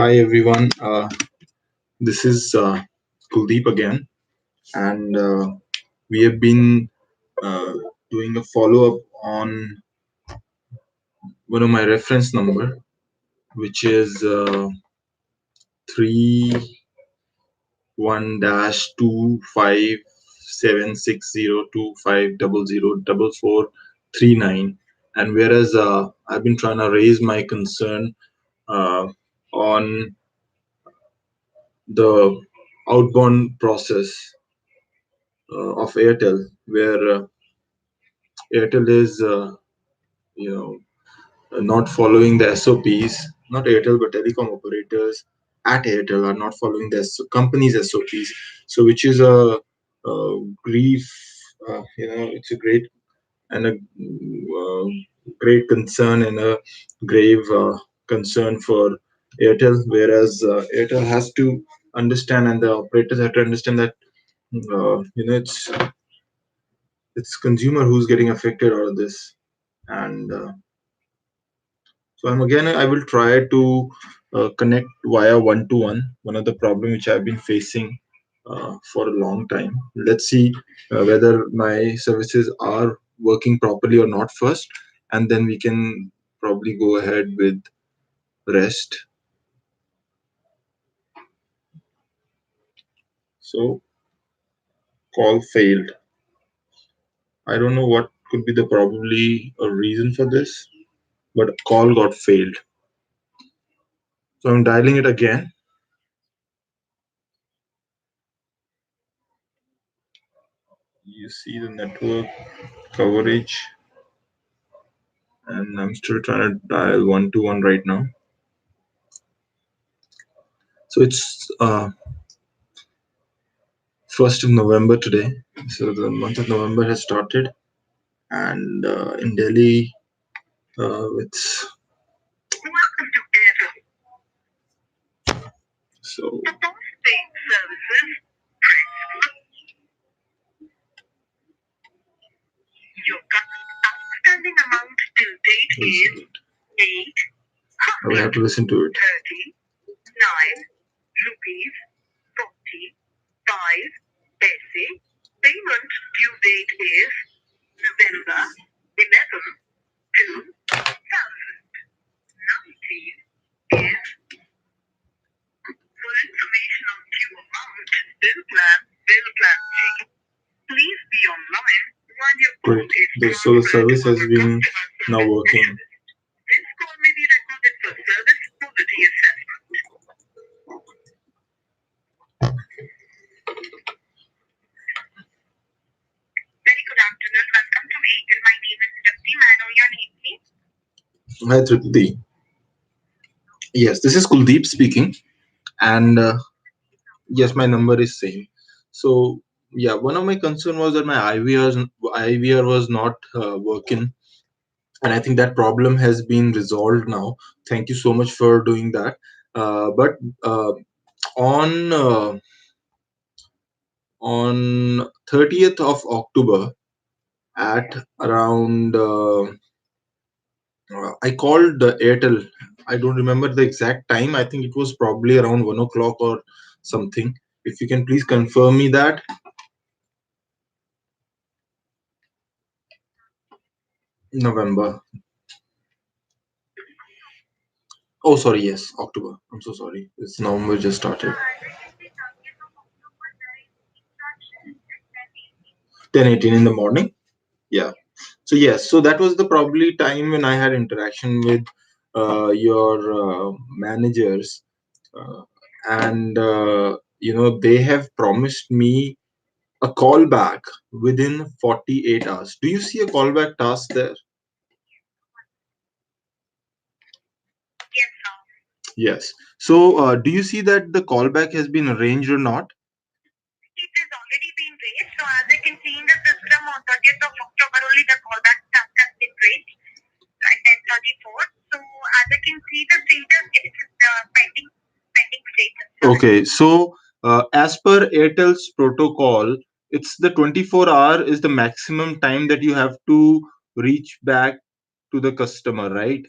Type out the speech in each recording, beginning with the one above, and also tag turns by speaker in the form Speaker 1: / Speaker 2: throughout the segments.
Speaker 1: Hi everyone, this is Kuldeep again, and we have been uh, doing a follow up on one of my reference number, which is 31-257602500004439. And whereas I've been trying to raise my concern uh, on the outbound process of Airtel, where Airtel is, not following the SOPs. Not Airtel, but telecom operators at Airtel are not following the company's SOPs. So, which is a grief. It's a great and a great concern and a grave concern for Airtel. Whereas Airtel has to understand, and the operators have to understand that it's consumer who's getting affected out of this. And so I will try to connect via one to one. One of the problem which I've been facing for a long time. Let's see whether my services are working properly or not first, and then we can probably go ahead with rest. So call failed. I don't know what could be the probably a reason for this, but call got failed. So I'm dialing it again. You see the network coverage, and I'm still trying to dial one to one right now. So it's 1st of November today. So the month of November has started, and in Delhi, it's so. Your outstanding amount till date is 8. I will have to listen to it. 39 rupees 45 paise. Payment due date is November 11th, 2019. Is for information on due amount, bill plan change. Please be online while your call is so the service has been now working. This call may be recorded for service quality assessment. Very good afternoon. Welcome to Airtel. My name is Tripti. May I know your name, please? Hi, Tripti. Yes, this is Kuldeep speaking, and yes, my number is same. So yeah, one of my concern was that my IVR was not working, and I think that problem has been resolved now. Thank you so much for doing that. But on uh, on 30th of October at around I called Airtel. I don't remember the exact time. I think it was probably around 1 o'clock or something. If you can please confirm me that. November. Oh, sorry. Yes, October. I'm so sorry. It's November just started. 10:18 in the morning. Yeah. So yes. So that was the probably time when I had interaction with your managers, uh, and they have promised me a callback within 48 hours. Do you see a callback task there? Yes. So do you see that the callback has been arranged or not? It has already been raised. So as I can see in the system on 30th of October only the callback task has been raised at 10:34. So as I can see the status, it is pending status. Okay. So as per Airtel's protocol, it's the 24-hour is the maximum time that you have to reach back to the customer, right?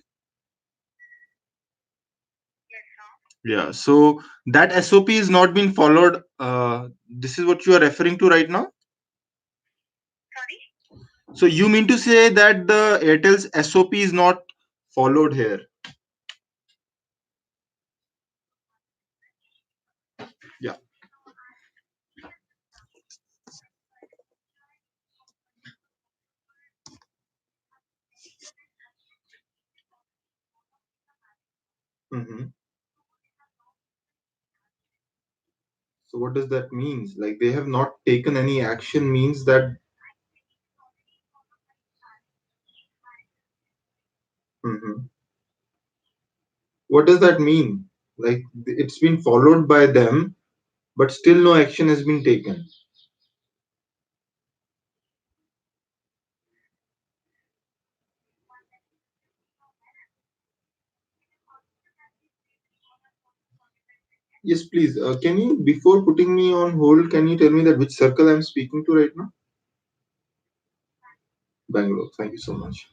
Speaker 1: Yeah. So that SOP is not being followed. This is what you are referring to right now. So you mean to say that the Airtel's SOP is not followed here? Yeah. Hmm. So what does that mean? Like they have not taken any action means that. Mhm. What does that mean? Like it's been followed by them, but still no action has been taken. Yes, please. Can you, before putting me on hold, can you tell me that which circle I'm speaking to right now? Bangalore. Thank you so much.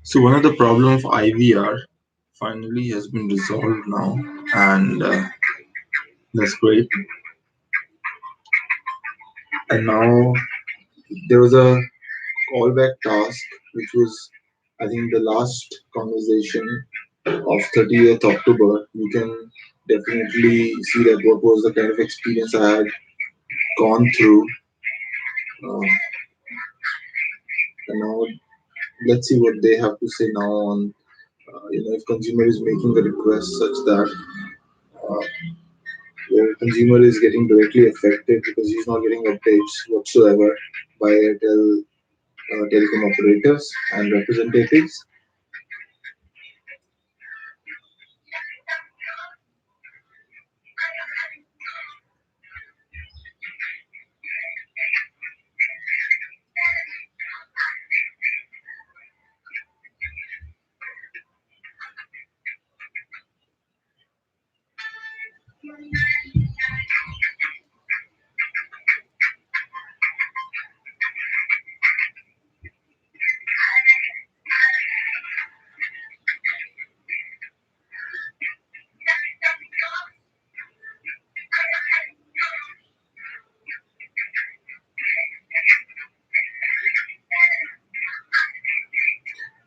Speaker 1: So one of the problem of IVR finally has been resolved now, and that's great. And now there was a callback task, which was, I think, the last conversation of 30th October. You can definitely see that what was the kind of experience I had gone through. Uh, and now let's see what they have to say now on, if consumer is making a request such that uh, the consumer is getting directly affected because he's not getting updates whatsoever by Airtel telecom operators and representatives.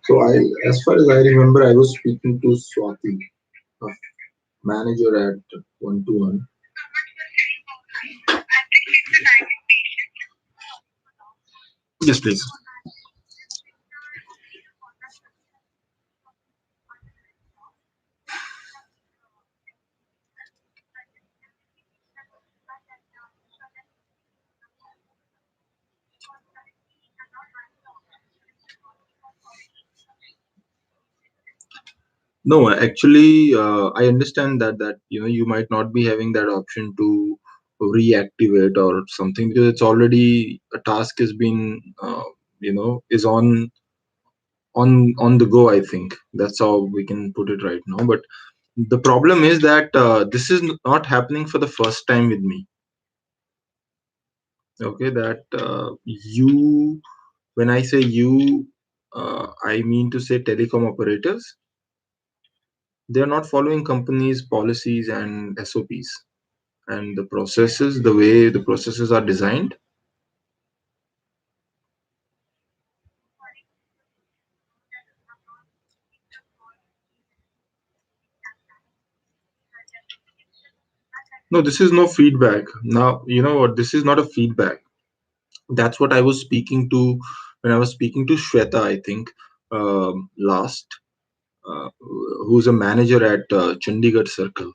Speaker 1: So as far as I remember, I was speaking to Swati, a manager at 121. Yes, please. No, actually, I understand that you might not be having that option to reactivate or something because it's already a task has been is on the go. I think that's how we can put it right now. But the problem is that this is not happening for the first time with me. Okay, that you when I say you, I mean to say telecom operators. They are not following companies' policies and SOPs and the processes, the way the processes are designed. No, this is no feedback. Now, you know what? This is not a feedback. That's what I was speaking to when I was speaking to Shweta, I think, last, who's a manager at Chandigarh Circle.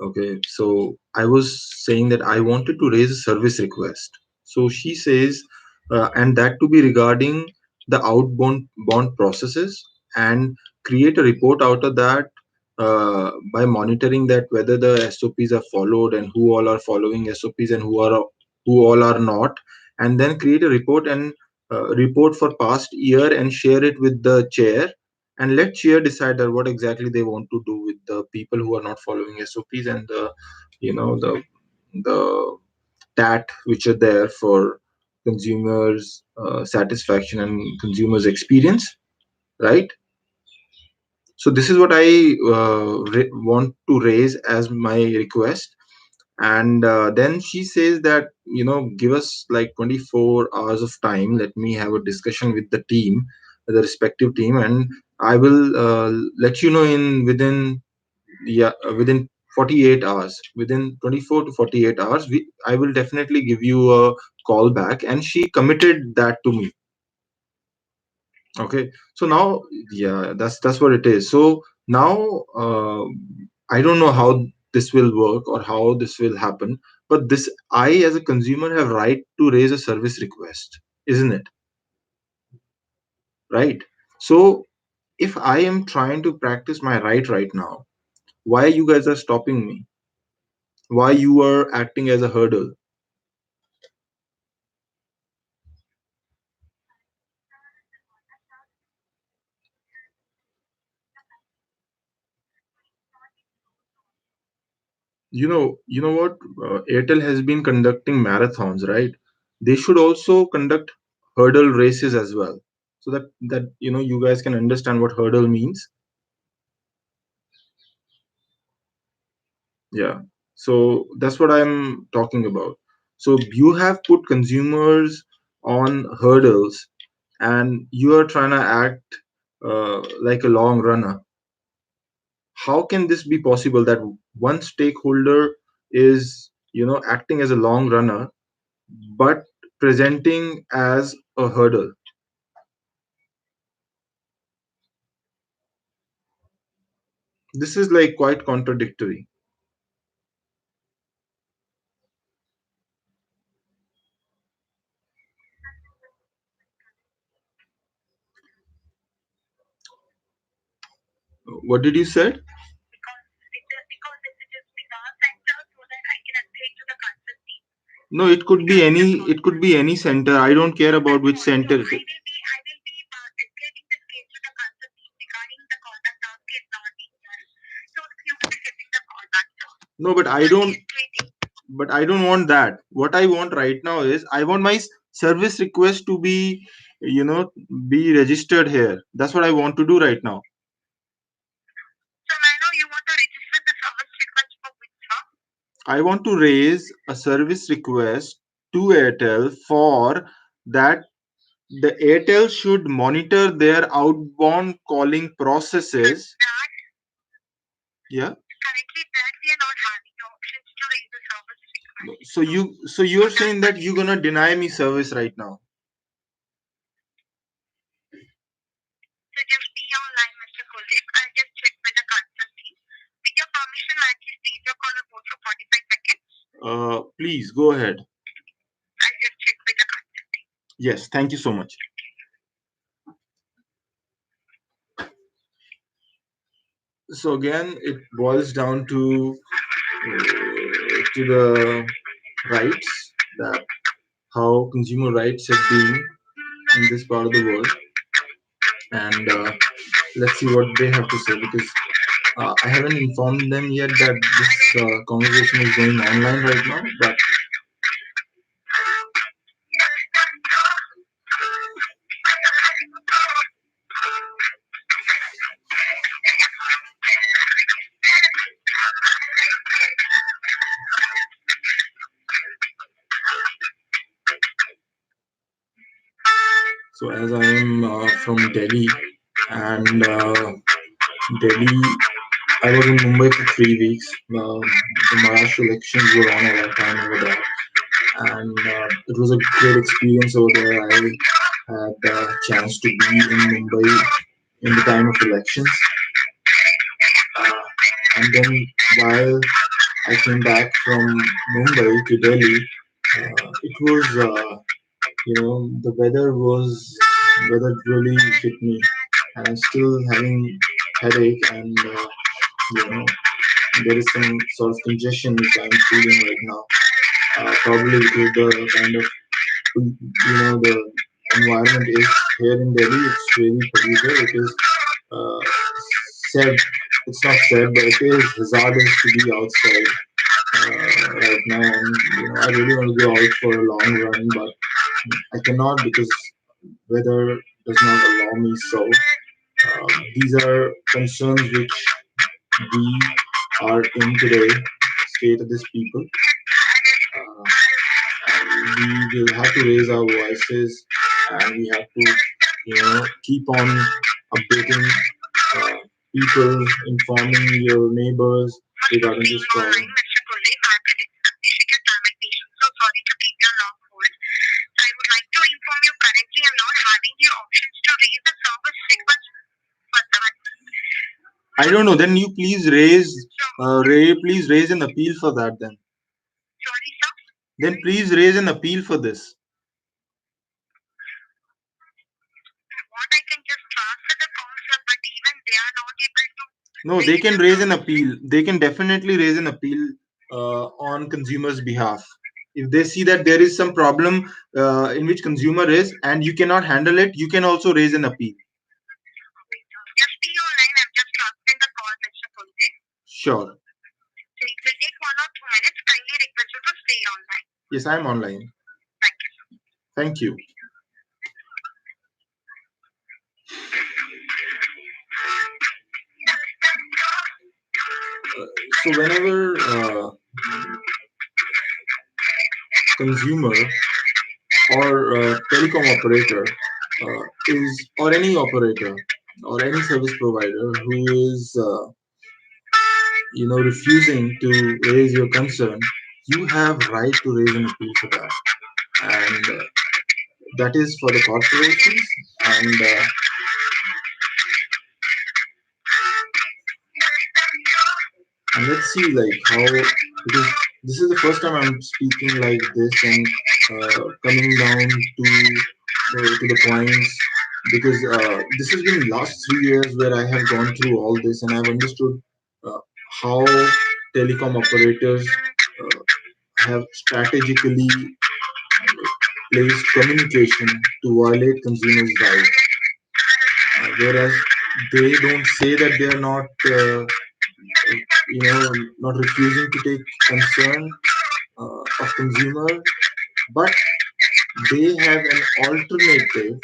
Speaker 1: Okay, so I was saying that I wanted to raise a service request. So she says, and that to be regarding the outbound bond processes and create a report out of that by monitoring that whether the SOPs are followed and who all are following SOPs and who all are not, and then create a report and report for past year and share it with the chair, and let chair decide that what exactly they want to do with the people who are not following SOPs, and the the TAT which are there for consumers satisfaction and consumers experience, right? So this is what I want to raise as my request. And then she says that, give us like 24 hours of time, let me have a discussion with the team, the respective team, and I will let you know in within 48 hours, within 24 to 48 hours, I will definitely give you a call back. And she committed that to me. Okay, so now, yeah, that's what it is. So now, I don't know how this will work or how this will happen, but this, I as a consumer have right to raise a service request, isn't it? Right. So if I am trying to practice my right now, why you guys are stopping me? Why you are acting as a hurdle? You know what? Airtel has been conducting marathons, right? They should also conduct hurdle races as well, so that you guys can understand what hurdle means. Yeah. So that's what I'm talking about. So you have put consumers on hurdles, and you are trying to act like a long runner. How can this be possible that one stakeholder is acting as a long runner but presenting as a hurdle? This is like quite contradictory. What did you say? No, it could be any. It could be any center. I don't care about which center. No, but I don't. But I don't want that. What I want right now is I want my service request to you know, be registered here. That's what I want to do right now. I want to raise a service request to Airtel for that the Airtel should monitor their outbound calling processes. Yeah. So you're saying that you're gonna deny me service right now? Please go ahead. Yes, thank you so much. So again, it boils down to the rights, that how consumer rights have been in this part of the world, and let's see what they have to say, because I haven't informed them yet that this conversation is going online right now. But so as I am from Delhi, and Delhi, I was in Mumbai for 3 weeks. The Maharashtra elections were on at that time over there, and it was a great experience over there. I had the chance to be in Mumbai in the time of elections, uh, and then while I came back from Mumbai to Delhi, it was the weather really hit me, and I'm still having headache, and You know, there is some sort of congestion which I'm feeling right now. Probably because the kind of the environment is here in Delhi. It's very polluted. It is uh, said it's not said, but it is hazardous to be outside right now. And I really want to go out for a long run, but I cannot because weather does not allow me. So these are concerns which we are in today, state of this people. We will have to raise our voices, and we have to keep on updating uh, people, informing your neighbors regarding this problem. I don't know. Then you please please raise an appeal for that. Then please raise an appeal for this. No, they can raise an appeal. They can definitely raise an appeal on consumers' behalf. If they see that there is some problem in which consumer is and you cannot handle it, you can also raise an appeal. Sure. Yes, I'm online. Thank you. So whenever consumer or telecom operator is or any operator or any service provider who is refusing to raise your concern, you have right to raise an appeal for that, and that is for the corporations. And let's see like how, because this is the first time I'm speaking like this and coming down to the points, because this has been last 3 years where I have gone through all this and I've understood uh, how telecom operators uh, have strategically placed communication to violate consumers' rights, whereas they don't say that they are not not refusing to take concern of consumer, but they have an alternative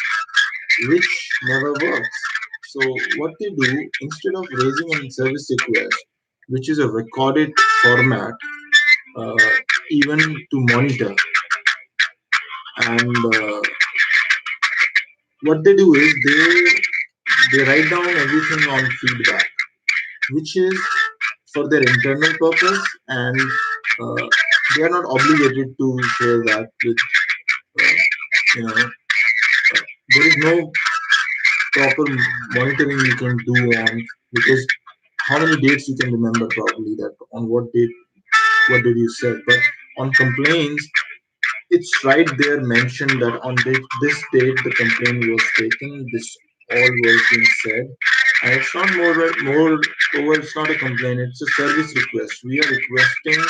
Speaker 1: which never works. So what they do, instead of raising a service request, which is a recorded format, uh, even to monitor, and what they do is they write down everything on feedback, which is for their internal purpose, and uh, they are not obligated to share that with uh, you know there is no proper monitoring you can do on, because how many dates you can remember probably that on what date what did you say, but on complaints it's right there mentioned that on this date the complaint was taken, this all was being said, and it's not more over, it's not a complaint, it's a service request. We are requesting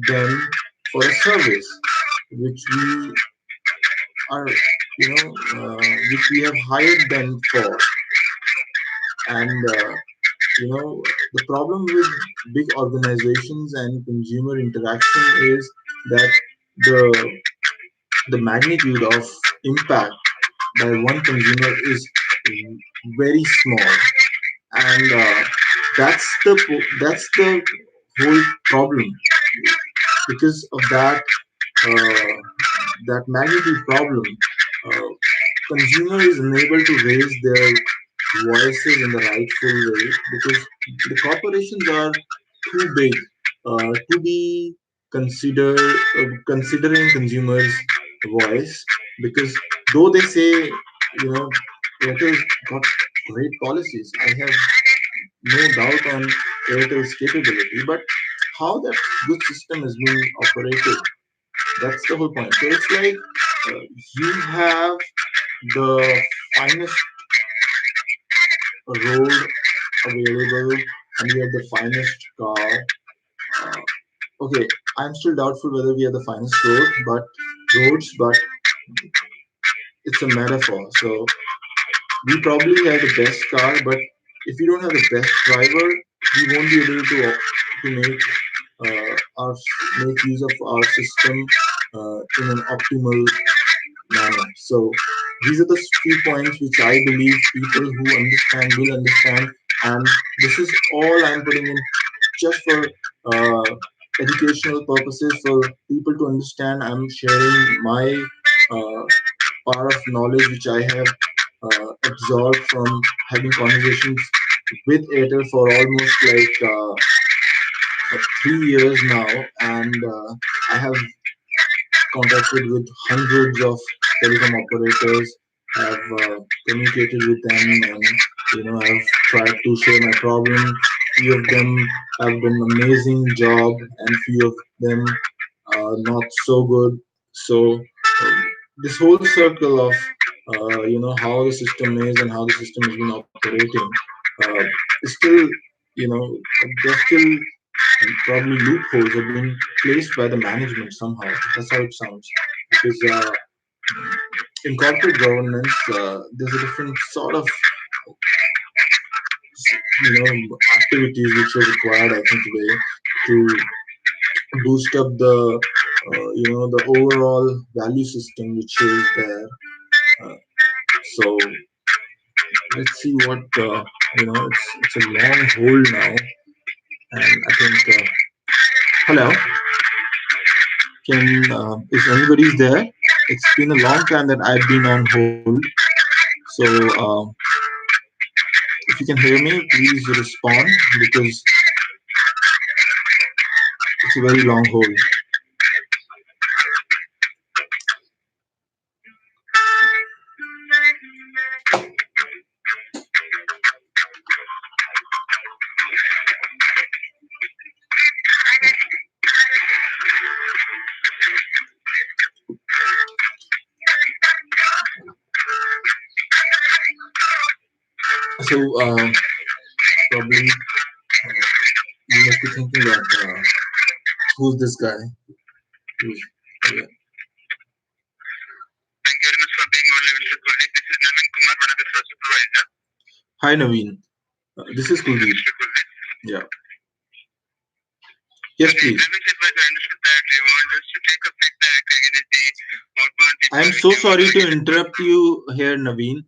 Speaker 1: them for a service which we are which we have hired them for. And the problem with big organizations and consumer interaction is that the the magnitude of impact by one consumer is very small, and that's the whole problem. Because of that magnitude problem, uh, consumer is unable to raise their voices in the rightful way, because the corporations are too big to be considering consumers' voice. Because though they say, Airtel's got great policies, I have no doubt on Airtel's capability, but how that good system is being operated, that's the whole point. So it's like you have the finest road available and we have the finest car. Uh, okay, I'm still doubtful whether we have the finest roads, but it's a metaphor. So we probably have the best car, but if we don't have the best driver, we won't be able to our make use of our system in an optimal manner. So these are the few points which I believe people who understand will understand, and this is all I'm putting in just for educational purposes for people to understand. I'm sharing my uh, part of knowledge which I have absorbed from having conversations with Airtel for almost like 3 years now, and I have contacted with hundreds of telecom operators, have communicated with them, and I've tried to share my problem. Few of them have done amazing job, and few of them not so good. So this whole circle of how the system is and how the system has been operating uh, is still, there's still probably loopholes have been placed by the management somehow. That's how it sounds. Because in corporate governance, there's a different sort of activities which are required, I think, today to boost up the overall value system which is there. Uh, so let's see what it's a long hold now, and I think hello. Can if anybody's there? It's been a long time that I've been on hold. So if you can hear me, please respond because it's a very long hold. So probably you must be thinking that who's this guy? Who's, yeah.
Speaker 2: Thank you very much for being on, Mr. Kuldeep. This is Naveen Kumar, one of the first supervisor.
Speaker 1: Hi Naveen, this is
Speaker 2: Yes,
Speaker 1: Kuldeep.
Speaker 2: Mr. Kuldeep.
Speaker 1: Yeah.
Speaker 2: So
Speaker 1: Yes,
Speaker 2: the
Speaker 1: please.
Speaker 2: previous advisor understood that you want us to take a feedback against the outbound people
Speaker 1: I'm
Speaker 2: which
Speaker 1: so
Speaker 2: you want
Speaker 1: sorry
Speaker 2: to
Speaker 1: to
Speaker 2: against
Speaker 1: interrupt you here, Naveen.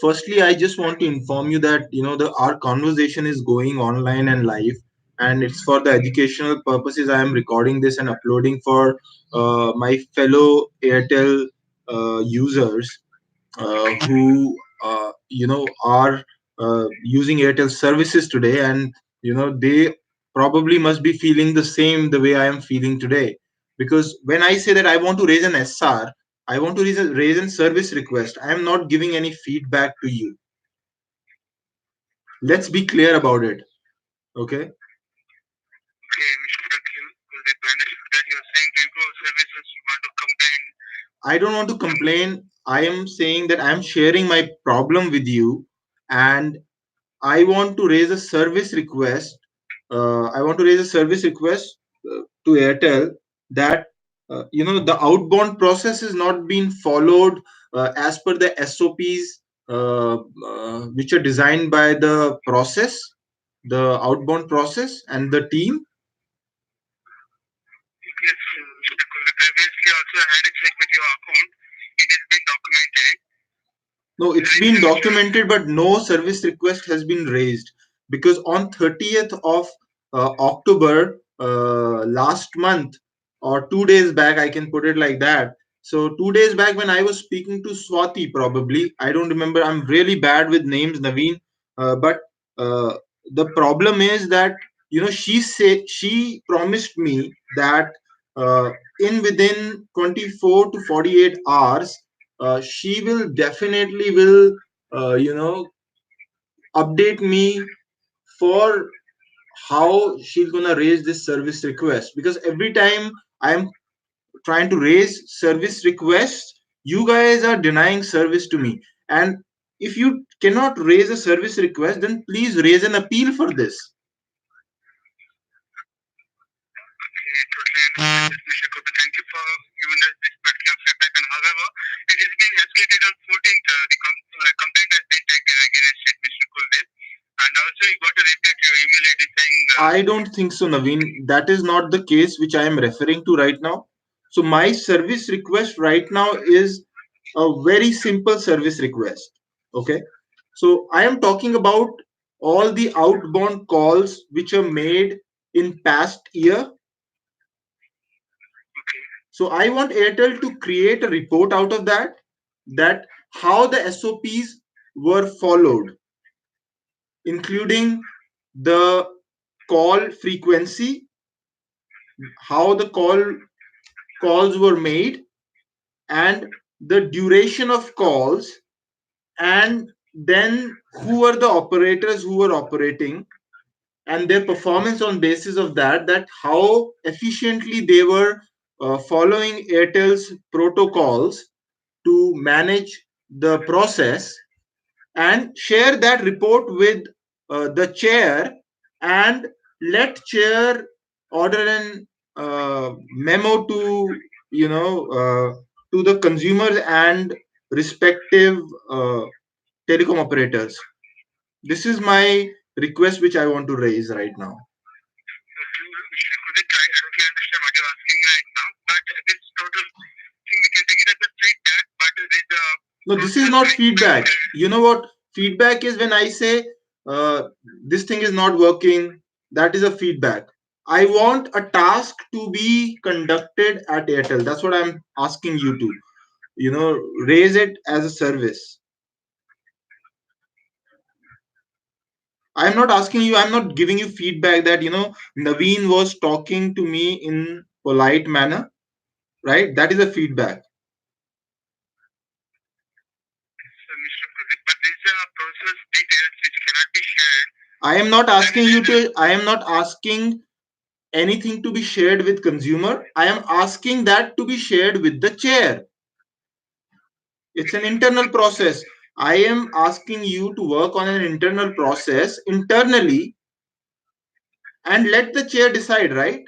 Speaker 1: Firstly, I just want to inform you that the our conversation is going online and live, and it's for the educational purposes. I am recording this and uploading for my fellow Airtel users who are using Airtel services today, and they probably must be feeling the same the way I am feeling today. Because when I say that I want to raise an SR, I want to raise a service request. I am not giving any feedback to you. Let's be clear about it. Okay.
Speaker 2: Okay, Mr. Kuldeep, I understood that you are saying to improve services, you want to complain.
Speaker 1: I don't want to complain. I am saying that I am sharing my problem with you, and I want to raise a service request. I want to raise a service request to Airtel that the outbound process is not being followed as per the SOPs which are designed by the process, the outbound process, and the team.
Speaker 2: Yes, Mr. Kuldeep, previously also I had a check with your account. It has been documented.
Speaker 1: No,
Speaker 2: The
Speaker 1: it's
Speaker 2: reason
Speaker 1: been
Speaker 2: which you are
Speaker 1: documented, but no service request has been raised because on 30th of October last month, or 2 days back, I can put it like that. So 2 days back, when I was speaking to Swati, probably I don't remember. I'm really bad with names, Naveen. But uh, the problem is that she promised me that in within 24 to 48 hours she will definitely will update me for how she's gonna raise this service request, because every time I'm trying to raise service requests, you guys are denying service to me. And if you cannot raise a service request, then please raise an appeal for this. I don't think so, Naveen. That is not the case which I am referring to right now. So my service request right now is a very simple service request. Okay. So I am talking about all the outbound calls which are made in past year. So I want Airtel to create a report out of that, that how the SOPs were followed, including the call frequency, how the calls were made, and the duration of calls, and then who were the operators who were operating, and their performance on basis of that, that how efficiently they were following Airtel's protocols to manage the process, and share that report with the chair, and let chair order an memo to, you know, to the consumers and respective uh, telecom operators. This is my request which I want to raise right now.
Speaker 2: Mr. Kudit, I totally understand what you're asking right now, but this total thing we can take it as a feedback, but with the
Speaker 1: No, this is not feedback. You know what feedback is? When I say this thing is not working, that is a feedback. I want a task to be conducted at Airtel. That's what I'm asking you to, you know, raise it as a service. I'm not asking you, I'm not giving you feedback that, you know, Naveen was talking to me in polite manner, right? That is a feedback.
Speaker 2: Mr. Kudit, but these are process details which cannot be shared.
Speaker 1: I am not asking you to, I am not asking anything to be shared with consumer. I am asking that to be shared with the chair. It's an internal process. I am asking you to work on an internal process internally and let the chair decide, right?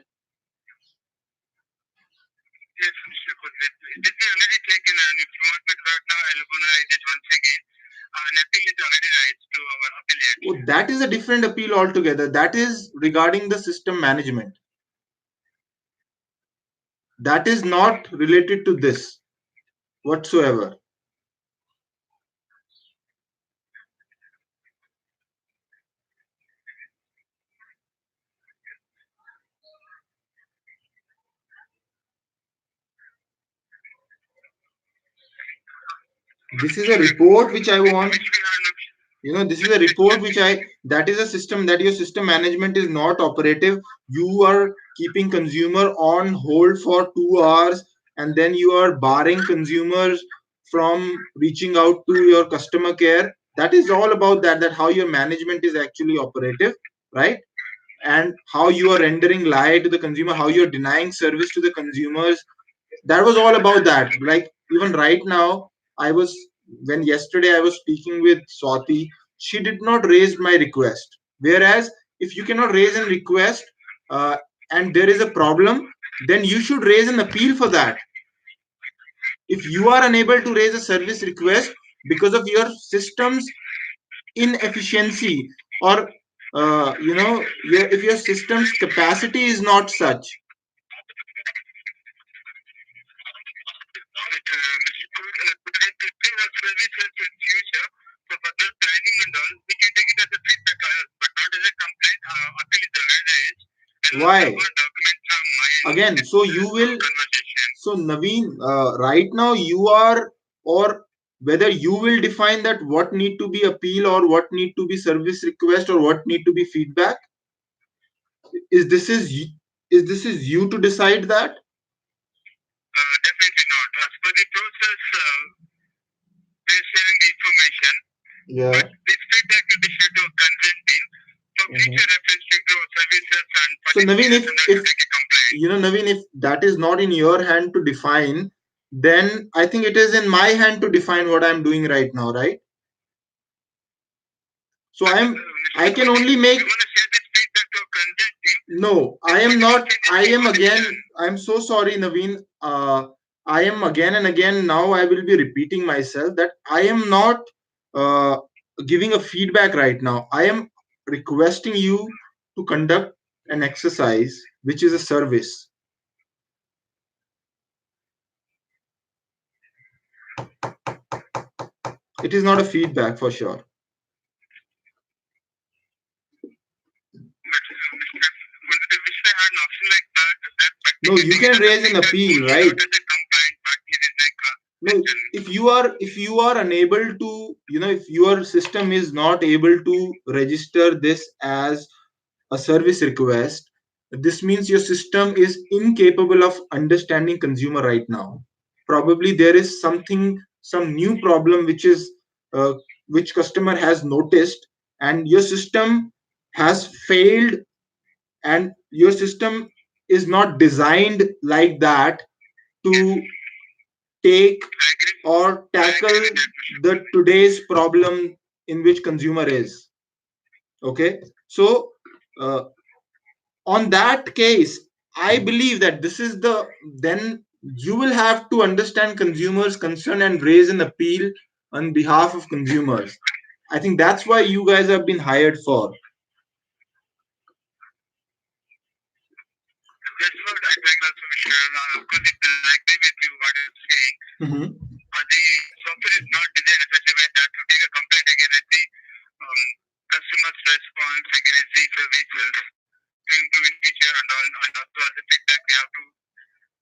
Speaker 2: Yes, Mr. Kudit. It is already taken, and if you want me to right now, I'll gonna write it once again. An appeal is already raised to our affiliate.
Speaker 1: Oh, that is a different appeal altogether. That is regarding the system management. That is not related to this whatsoever. This is a report which I want.
Speaker 2: Which we are not.
Speaker 1: You know, this is a report which I, that is a system, that your system management is not operative. You are keeping consumer on hold for 2 hours, and then you are barring consumers from reaching out to your customer care. That is all about that, that how your management is actually operative, right? And how you are rendering lie to the consumer, how you're denying service to the consumers. That was all about that. Like, even right now, I was, when yesterday I was speaking with Swati, she did not raise my request. Whereas if you cannot raise a request, uh, and there is a problem, then you should raise an appeal for that. If you are unable to raise a service request because of your system's inefficiency, or you know, if your system's capacity is not such.
Speaker 2: Mr. Kudit, prepare our services in future for further planning and all. We can take it as a feedback, but not as a complaint. Appeal is already raised. And
Speaker 1: Why?
Speaker 2: Document from my end.
Speaker 1: Again, so you will,
Speaker 2: Conversation.
Speaker 1: so Naveen, right now you are, or whether you will define that what need to be appeal, or what need to be service request, or what need to be feedback. Is this this is you to decide that?
Speaker 2: Definitely not. As per the process, we're sharing the information.
Speaker 1: Yeah.
Speaker 2: But this feedback will be shared to a consent team for future reference to our services and for
Speaker 1: So
Speaker 2: the
Speaker 1: Naveen,
Speaker 2: experience and
Speaker 1: if
Speaker 2: to take a complaint.
Speaker 1: you know, Naveen, if that is not in your hand to define, then I think it is in my hand to define what I'm doing right now, right? So I can only make.
Speaker 2: You want to share this feedback to a consent team?
Speaker 1: No, I am not. I am again. I'm so sorry, Naveen. I am again and again. Now I will be repeating myself that I am not uh, giving a feedback right now. I am requesting you to conduct an exercise which is a service. It is not a feedback for sure.
Speaker 2: But they wish they had an option like that, but
Speaker 1: No,
Speaker 2: they
Speaker 1: you
Speaker 2: take it
Speaker 1: can
Speaker 2: as a
Speaker 1: raise an
Speaker 2: feedback
Speaker 1: appeal,
Speaker 2: only,
Speaker 1: right?
Speaker 2: not as a complaint, but it is like
Speaker 1: No, if you are unable to, if your system is not able to register this as a service request, this means your system is incapable of understanding consumer right now. Probably there is some new problem uh, which customer has noticed, and your system has failed, and your system is not designed like that to take
Speaker 2: I agree.
Speaker 1: or
Speaker 2: I agree
Speaker 1: tackle
Speaker 2: with that, Mr.
Speaker 1: the
Speaker 2: Kulli.
Speaker 1: today's problem in which consumer is. Okay, so uh, on that case, I believe that this is the then you will have to understand consumers concern and raise an appeal on behalf of consumers. I think that's why you guys have been hired for.
Speaker 2: That's what I think also, Mr. Because it I agree with you what you're saying.
Speaker 1: Mhm.
Speaker 2: The software is not designed in such a way that to take a complaint against the um, customer's response against the services to improve in future and all, and also as a feedback they have to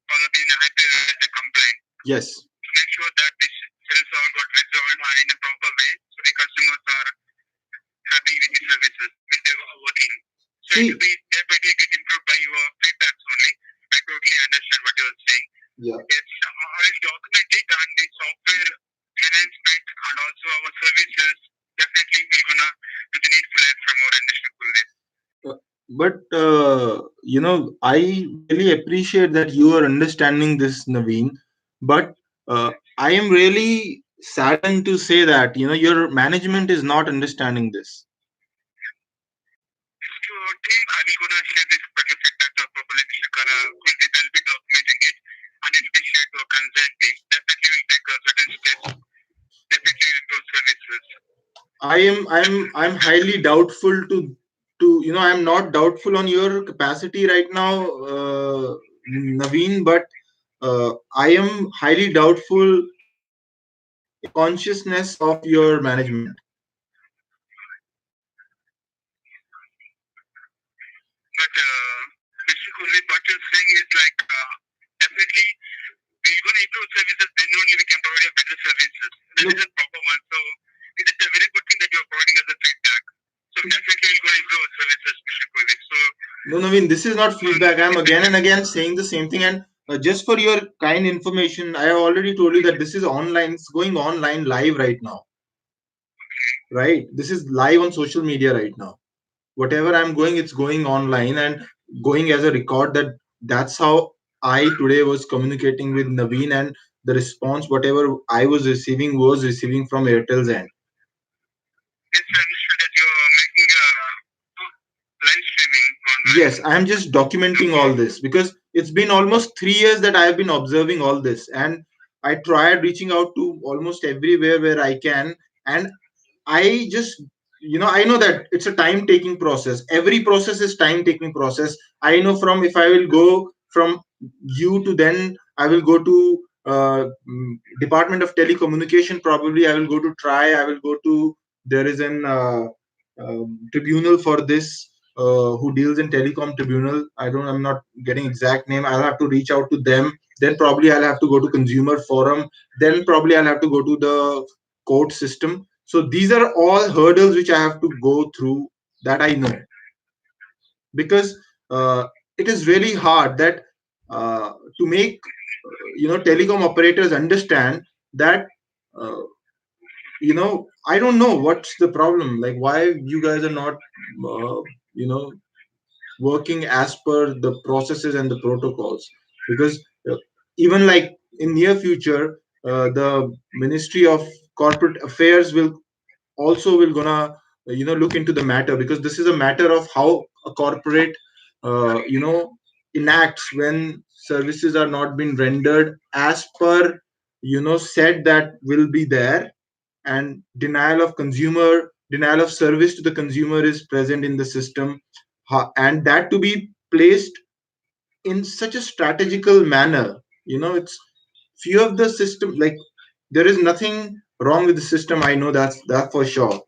Speaker 2: follow the hyper as a complaint
Speaker 1: Yes.
Speaker 2: to make sure that this sales all got resolved in a proper way so the customers are happy with the services when they are working. So it
Speaker 1: See,
Speaker 2: will be day by day get improved by your feedbacks only. I totally understand what you're saying.
Speaker 1: yeah.
Speaker 2: It's all documented and the software enhancement and also our services definitely we're gonna do the needful help from our industry full day.
Speaker 1: But I really appreciate that you are understanding this, Naveen. But I am really saddened to say that your management is not understanding this.
Speaker 2: So team, I will gonna share this particular feedback to our properly full deep. I'll be documenting it and it will be shared to our concerned team. Definitely we'll take certain steps. Definitely will improve services.
Speaker 1: I'm highly doubtful to I'm not doubtful on your capacity right now, Naveen, but I am highly doubtful in the consciousness of your management.
Speaker 2: But basically what you're saying is like definitely we're gonna improve services, then only we can provide a better services. That
Speaker 1: No,
Speaker 2: is a proper one. So it is a very good thing that you're providing as a feedback. So definitely we're gonna improve our services, Mr. Kuldeep. So
Speaker 1: no, Naveen, this is not feedback. I'm again and again saying the same thing. And just for your kind information, I have already told you that this is online. It's going online live right now. Right? This is live on social media right now. Whatever I'm going, it's going online and going as a record. That's how I today was communicating with Naveen, and the response, whatever I was receiving from Airtel's end.
Speaker 2: yes, I understood that you're making a live streaming online.
Speaker 1: Yes, I am just documenting all this because it's been almost 3 years that I have been observing all this, and I tried reaching out to almost everywhere where I can, and I just I know that it's a time taking process. Every process is time taking process. I know from if I will go from you to then I will go to Department of Telecommunication. Probably I will go to try. I will go to there is an tribunal for this who deals in telecom tribunal. I'm not getting exact name. I'll have to reach out to them. Then probably I'll have to go to consumer forum. Then probably I'll have to go to the court system. So these are all hurdles which I have to go through, that I know, because it is really hard that to make telecom operators understand that uh, I don't know what's the problem, like why you guys are not you know working as per the processes and the protocols, because even like in near future the Ministry of Corporate Affairs will gonna look into the matter, because this is a matter of how a corporate enacts when services are not being rendered as per said that will be there, and denial of service to the consumer is present in the system. And that to be placed in such a strategical manner. It's few of the system, like, there is nothing wrong with the system, I know that for sure.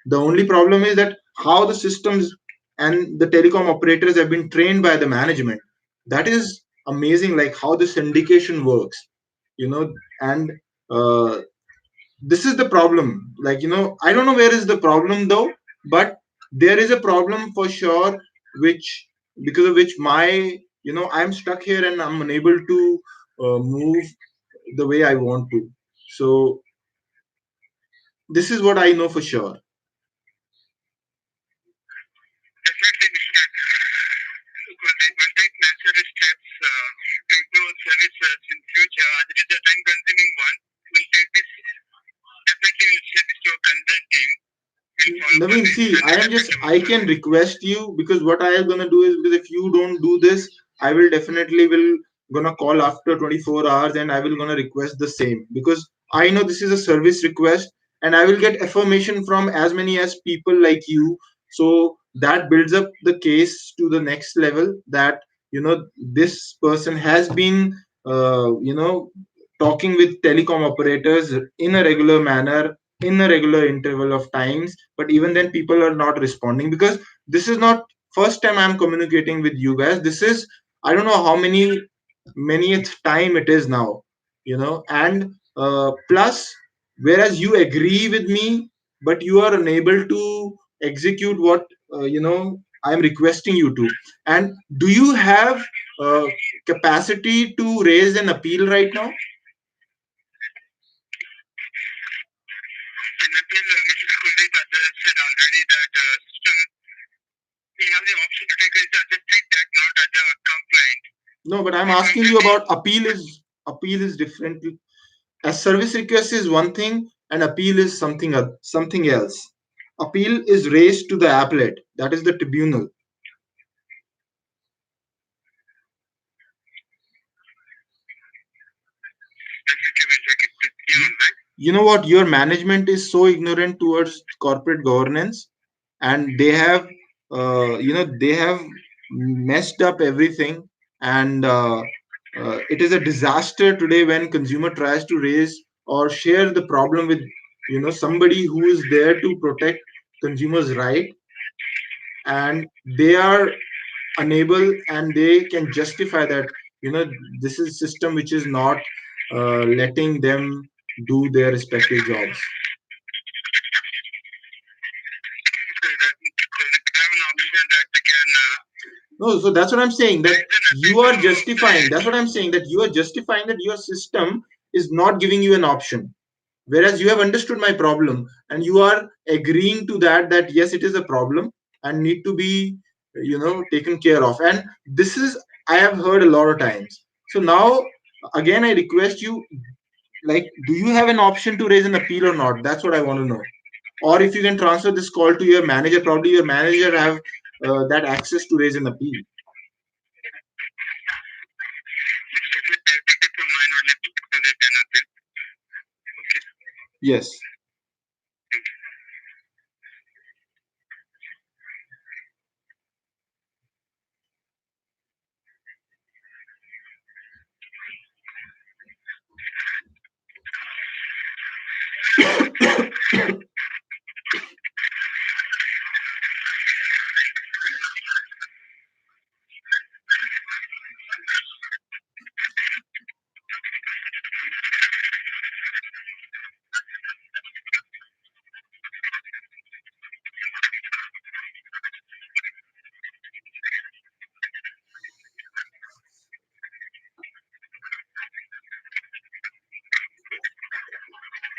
Speaker 1: The only problem is that how the systems and the telecom operators have been trained by the management. That is amazing, like how the syndication works, and uh, this is the problem. Like, I don't know where is the problem though, but there is a problem for sure, which, because of which my, I'm stuck here and I'm unable to move the way I want to. So this is what I know for sure.
Speaker 2: Definitely, Mr. Will take necessary steps to improve services in future. As it is a time-consuming one, we'll take this. Definitely, we'll share this to our concerned team. We'll follow up on
Speaker 1: Naveen,
Speaker 2: this
Speaker 1: see,
Speaker 2: and
Speaker 1: I
Speaker 2: we'll
Speaker 1: am just,
Speaker 2: definitely
Speaker 1: I
Speaker 2: work on
Speaker 1: can
Speaker 2: this.
Speaker 1: request you, because what I am gonna do is, because if you don't do this, I will definitely will gonna call after 24 hours and I will gonna request the same, because I know this is a service request and I will get affirmation from as many as people like you. So that builds up the case to the next level, that, this person has been, talking with telecom operators in a regular manner, in a regular interval of times, but even then people are not responding, because this is not first time I'm communicating with you guys. This is, I don't know how many time it is now, and plus, whereas you agree with me, but you are unable to execute what, I'm requesting you to. And do you have uh, capacity to raise an appeal right now?
Speaker 2: In appeal, Mr. Kuldeep has said already that system, we have the option to take it as a feedback, not as a complaint.
Speaker 1: No, but I'm
Speaker 2: We
Speaker 1: asking you
Speaker 2: constantly
Speaker 1: about appeal. Is different. A service request is one thing, and appeal is something else. Appeal is raised to the applet. That is the tribunal.
Speaker 2: definitely will take it with you on that.
Speaker 1: You know what? Your management is so ignorant towards corporate governance, and they have messed up everything, and it is a disaster today when consumer tries to raise or share the problem with, somebody who is there to protect consumers' right, and they are unable and they can justify that, this is system which is not letting them do their respective jobs.
Speaker 2: So that they have an option that they can
Speaker 1: No, so that's what I'm saying, that
Speaker 2: raise an appeal
Speaker 1: you
Speaker 2: to
Speaker 1: are
Speaker 2: the
Speaker 1: justifying. That's what I'm saying, that you are justifying that your system is not giving you an option. Whereas you have understood my problem and you are agreeing to that yes, it is a problem and need to be, taken care of. And this is, I have heard a lot of times. So now, again, I request you, like, do you have an option to raise an appeal or not? That's what I want to know. Or if you can transfer this call to your manager, probably your manager have that access to raise an appeal.
Speaker 2: definitely I take it from mine only to the then appeal. Okay.
Speaker 1: Yes.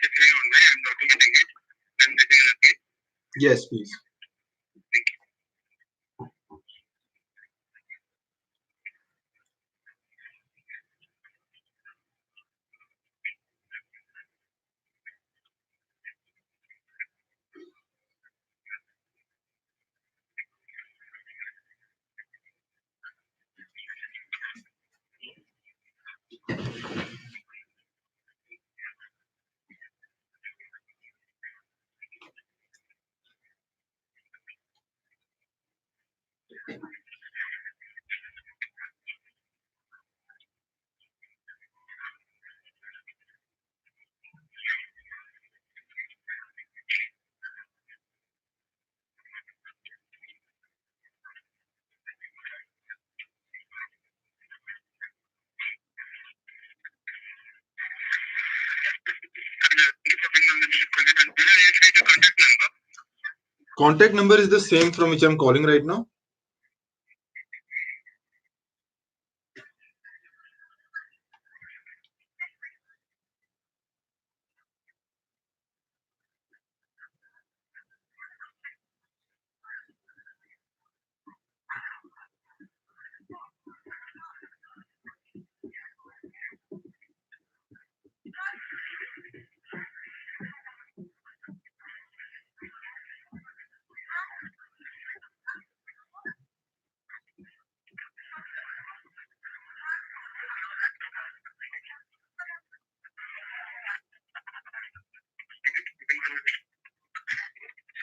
Speaker 2: Just hang on, I'm documenting it. Then raising an appeal.
Speaker 1: Yes, please.
Speaker 2: Thank you.
Speaker 1: Contact number is the same from which I'm calling right now.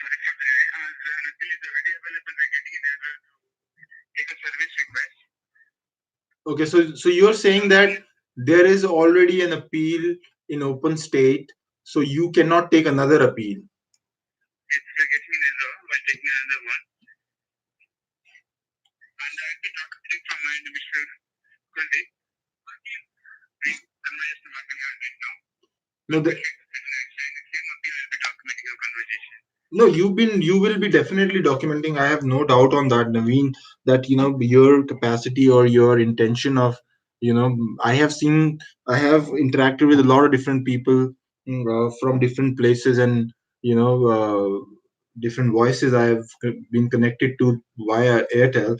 Speaker 2: Sorry for the delay. Nothing is already available. We're getting an error to take a service request.
Speaker 1: Okay, so you're saying that there is already an appeal in open state, so you cannot take another appeal.
Speaker 2: It's we're getting an error while taking another one. And I'll be talking from my Mr. Kuldeep. Conversation happening right now.
Speaker 1: No, the,
Speaker 2: Same appeal will be documenting your conversation.
Speaker 1: no, you will be definitely documenting. I have no doubt on that, Naveen, that your capacity or your intention of, I have seen, I have interacted with a lot of different people, from different places, and different voices I have been connected to via Airtel,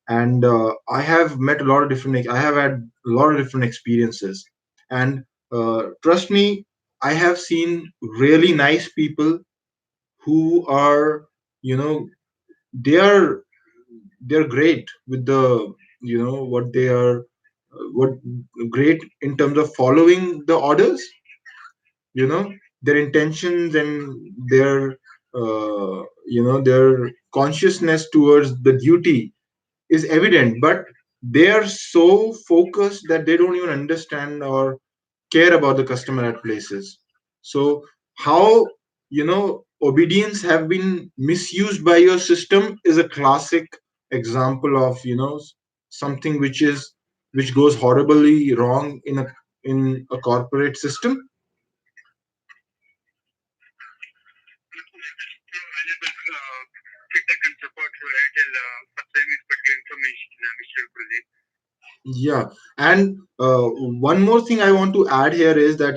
Speaker 1: and I have met a lot of different, I have had a lot of different experiences, and trust me, I have seen really nice people who are, you know they are they're great with the, what they are, what great in terms of following the orders, their intentions and their, their consciousness towards the duty is evident, but they are so focused that they don't even understand or care about the customer at places. So how, obedience have been misused by your system is a classic example of, something which goes horribly wrong in a corporate system.
Speaker 2: Valuable feedback and support to Airtel supplying this particular information, Mr. Kuldeep.
Speaker 1: Yeah, and one more thing I want to add here is that,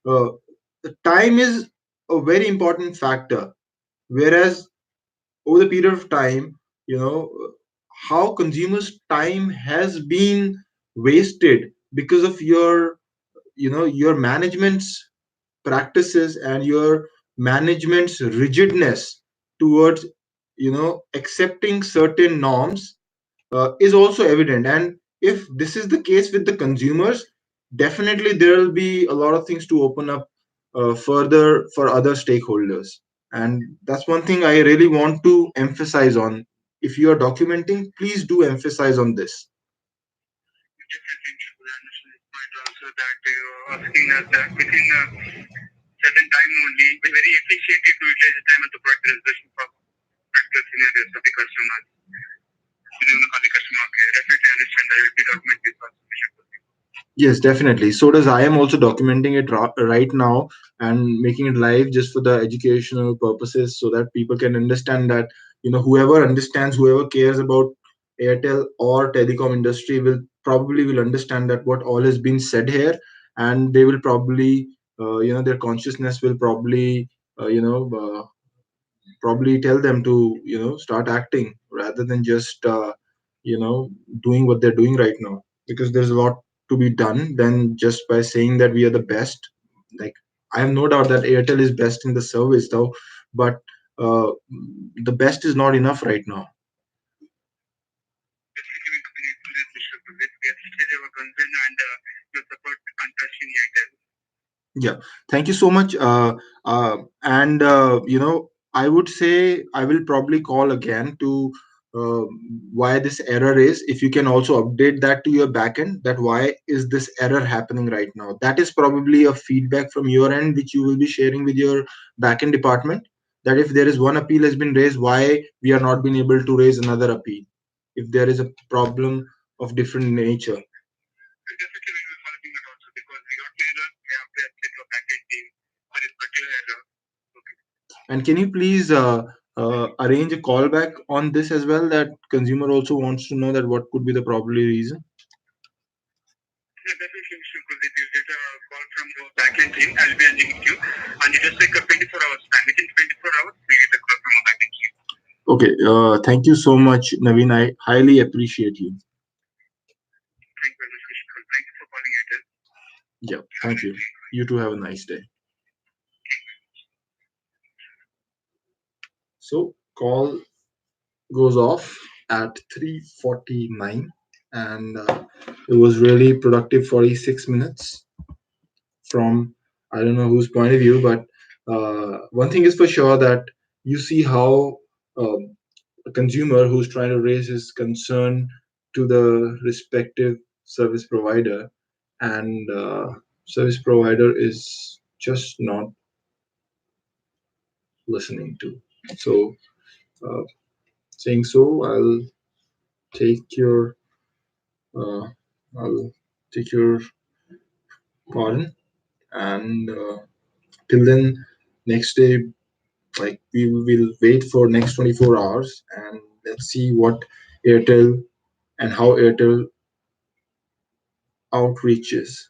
Speaker 1: the time is a very important factor, whereas over the period of time, how consumers time has been wasted because of your management's practices and your management's rigidness towards, accepting certain norms, is also evident. And if this is the case with the consumers, definitely there will be a lot of things to open up further for other stakeholders. And that's one thing I really want to emphasize on. If you are documenting, please do emphasize on this.
Speaker 2: Definitely, Mr. understand this point also that you're asking us that within a certain time only, we're very efficiently to utilize the time at the product resolution for practical scenarios of the customers. You know, the customer care. Definitely understand that you'll be documenting this also, Mr. Kuldeep.
Speaker 1: Yes, definitely. So does I am also documenting it right now and making it live just for the educational purposes, so that people can understand that, whoever understands, whoever cares about Airtel or telecom industry will understand that what all has been said here, and they will probably, their consciousness will probably, probably tell them to, start acting rather than just, you know doing what they're doing right now, because there's a lot to be done than just by saying that we are the best. Like, I have no doubt that Airtel is best in the service though, but uh, the best is not enough right now.
Speaker 2: Definitely, we continue to this, Mr. Kuldeep. We appreciate your concern and your support and trust in Airtel.
Speaker 1: Yeah, thank you so much. And I would say I will probably call again to, uh, why this error is. If you can also update that to your backend, that why is this error happening right now? That is probably a feedback from your end, which you will be sharing with your backend department. That if there is one appeal has been raised, why we are not being able to raise another appeal? If there is a problem of different nature.
Speaker 2: Definitely, we will be following it also because we got an error. We have to update your backend team for this particular error. Okay.
Speaker 1: And can you please arrange a callback on this as well, that consumer also wants to know that what could be the probably reason?
Speaker 2: Yeah, definitely, Mr. Kuldeep. You get a call from our backend team. I'll be arranging with you. And it just take a 24 hours time. Within 24 hours, we get a call from our backend team.
Speaker 1: Okay, thank you so much, Naveen. I highly appreciate you.
Speaker 2: Thank you very much, Mr. Kuldeep. Thank you for calling Airtel.
Speaker 1: Yeah,
Speaker 2: Have a
Speaker 1: thank
Speaker 2: nice
Speaker 1: you.
Speaker 2: day.
Speaker 1: You too have a nice day. So call goes off at 3:49, and it was really productive 46 minutes from, I don't know whose point of view, but one thing is for sure, that you see how a consumer who's trying to raise his concern to the respective service provider, and service provider is just not listening to. So, uh, saying so, take your uh, I'll take your pardon, and till then, next day, like, we will wait for next 24 hours, and let's see what Airtel and how Airtel outreaches